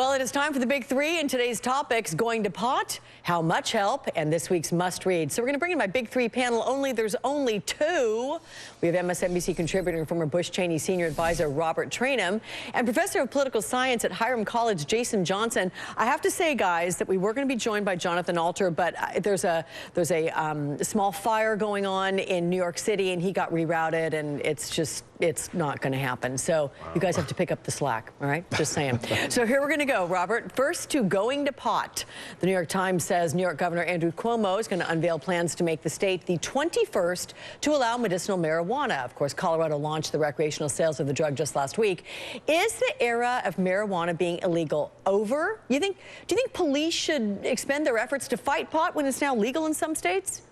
Well, it is time for the big three, and today's topics: going to pot, how much help, and this week's must read. So we're going to bring in my big three panel. There's only two. We have MSNBC contributor and former Bush Cheney senior advisor Robert Traynham and professor of political science at Hiram College Jason Johnson. I have to say, guys, that we were going to be joined by Jonathan Alter, but there's a small fire going on in New York City, and he got rerouted, and it's not going to happen. So you guys have to pick up the slack. All right, just saying. So here we're going to go, Robert. First, to going to pot. The New York Times says New York Governor Andrew Cuomo is going to unveil plans to make the state the 21st to allow medicinal marijuana. Of course, Colorado launched the recreational sales of the drug just last week. Is the era of marijuana being illegal over? Do you think police should expend their efforts to fight pot when it's now legal in some states?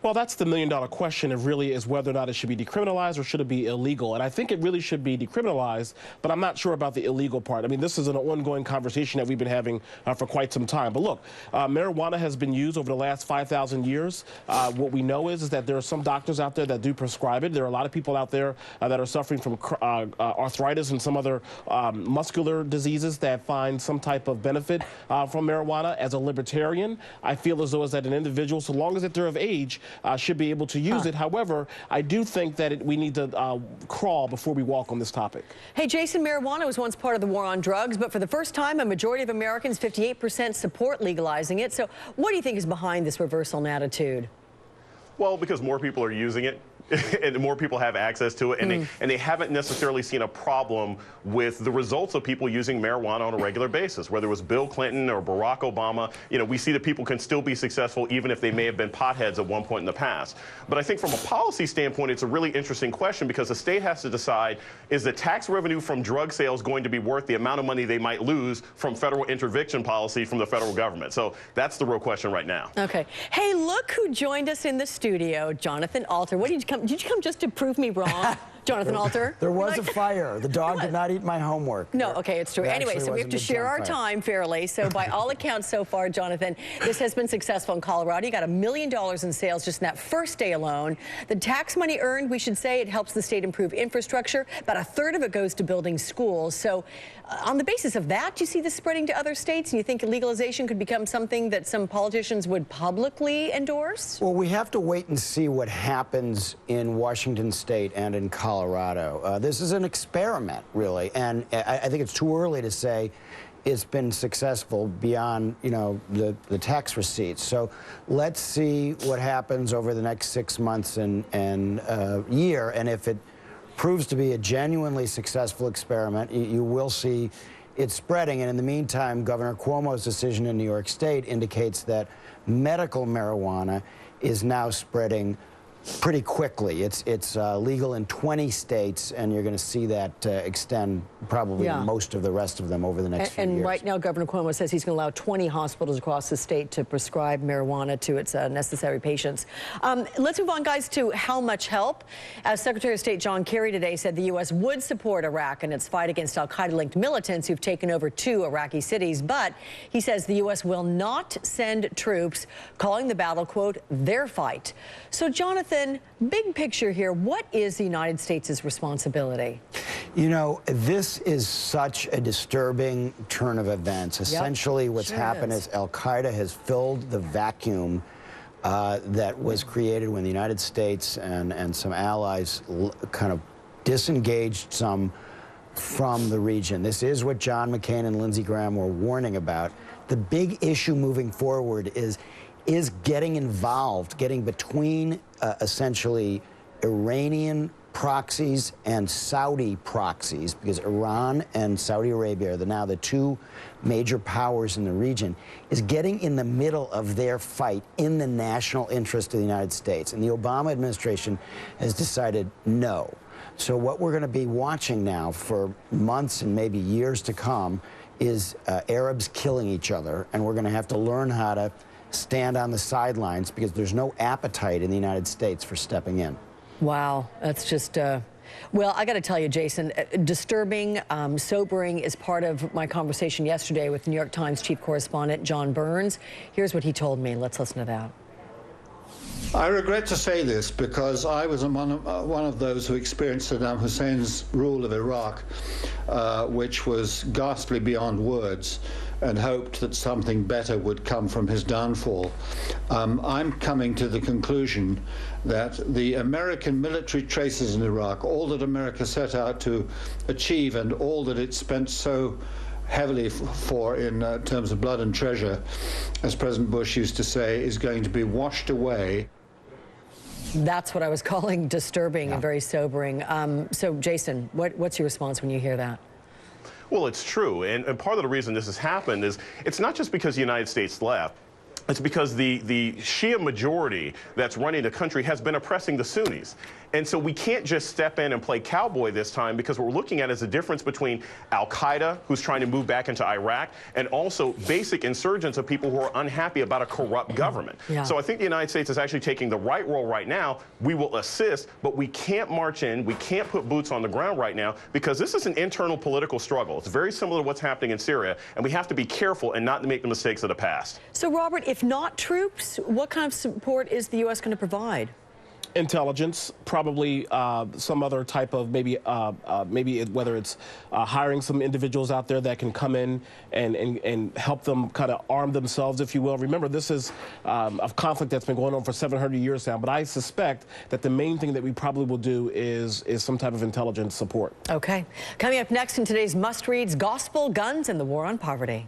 Well, that's the million-dollar question. It really is whether or not it should be decriminalized or should it be illegal. And I think it really should be decriminalized, but I'm not sure about the illegal part. I mean, this is an ongoing conversation that we've been having for quite some time. But look, marijuana has been used over the last 5,000 years. What we know is that there are some doctors out there that do prescribe it. There are a lot of people out there that are suffering from arthritis and some other muscular diseases that find some type of benefit from marijuana. As a libertarian, I feel as though an individual, so long as they're of age, should be able to use it. However, I do think that we need to crawl before we walk on this topic. Hey, Jason, marijuana was once part of the war on drugs, but for the first time, a majority of Americans, 58%, support legalizing it. So what do you think is behind this reversal in attitude? Well, because more people are using it. And more people have access to it, and they haven't necessarily seen a problem with the results of people using marijuana on a regular basis. Whether it was Bill Clinton or Barack Obama, we see that people can still be successful even if they may have been potheads at one point in the past. But I think from a policy standpoint, it's a really interesting question because the state has to decide, is the tax revenue from drug sales going to be worth the amount of money they might lose from federal interdiction policy from the federal government? So that's the real question right now. Okay. Hey, look who joined us in the studio, Jonathan Alter. What did you come? Did you come just to prove me wrong, Jonathan Alter? There was a fire. The dog did not eat my homework. No, okay, it's true. Anyway, so we have to share our time fairly. So by all accounts so far, Jonathan, this has been successful in Colorado. You got $1 million in sales just in that first day alone. The tax money earned, we should say, it helps the state improve infrastructure. About a third of it goes to building schools. So on the basis of that, do you see this spreading to other states? And you think legalization could become something that some politicians would publicly endorse? Well, we have to wait and see what happens in Washington State and in Colorado. This is an experiment, really, and I think it's too early to say it's been successful beyond, the tax receipts. So let's see what happens over the next 6 months and year, and if it proves to be a genuinely successful experiment, you will see it spreading. And in the meantime, Governor Cuomo's decision in New York State indicates that medical marijuana is now spreading pretty quickly. It's legal in 20 states, and you're going to see that extend probably to most of the rest of them over the next few years. And right now, Governor Cuomo says he's going to allow 20 hospitals across the state to prescribe marijuana to its necessary patients. Let's move on, guys, to how much help. As Secretary of State John Kerry today said the U.S. would support Iraq in its fight against Al-Qaeda-linked militants who've taken over 2 Iraqi cities, but he says the U.S. will not send troops, calling the battle, quote, their fight. So, Jonathan, big picture here, what is the United States' responsibility? This is such a disturbing turn of events. Essentially, what's happened is Al-Qaeda has filled the vacuum that was created when the United States and some allies kind of disengaged some from the region. This is what John McCain and Lindsey Graham were warning about. The big issue moving forward is getting involved, getting between essentially Iranian proxies and Saudi proxies, because Iran and Saudi Arabia are now the 2 major powers in the region, is getting in the middle of their fight in the national interest of the United States. And the Obama administration has decided no. So what we're going to be watching now for months and maybe years to come is Arabs killing each other, and we're going to have to learn how to stand on the sidelines because there's no appetite in the United States for stepping in. Wow, that's just, well, I got to tell you, Jason, disturbing, sobering is part of my conversation yesterday with New York Times chief correspondent John Burns. Here's what he told me. Let's listen to that. I regret to say this because I was one of those who experienced Saddam Hussein's rule of Iraq, which was ghastly beyond words, and hoped that something better would come from his downfall. I'm coming to the conclusion that the American military traces in Iraq, all that America set out to achieve and all that it spent so heavily for in terms of blood and treasure, as President Bush used to say, is going to be washed away. That's what I was calling disturbing and very sobering. So, Jason, what's your response when you hear that? Well, it's true. And part of the reason this has happened is it's not just because the United States left. It's because the Shia majority that's running the country has been oppressing the Sunnis. And so we can't just step in and play cowboy this time, because what we're looking at is a difference between Al-Qaeda, who's trying to move back into Iraq, and also basic insurgents of people who are unhappy about a corrupt government. Yeah. So I think the United States is actually taking the right role right now. We will assist, but we can't march in. We can't put boots on the ground right now, because this is an internal political struggle. It's very similar to what's happening in Syria, and we have to be careful and not make the mistakes of the past. So, Robert, if not troops, what kind of support is the U.S. going to provide? Intelligence, probably some other type of maybe whether it's hiring some individuals out there that can come in and help them kind of arm themselves, if you will. Remember, this is a conflict that's been going on for 700 years now, but I suspect that the main thing that we probably will do is some type of intelligence support. Okay. Coming up next in today's must-reads, gospel, guns, and the war on poverty.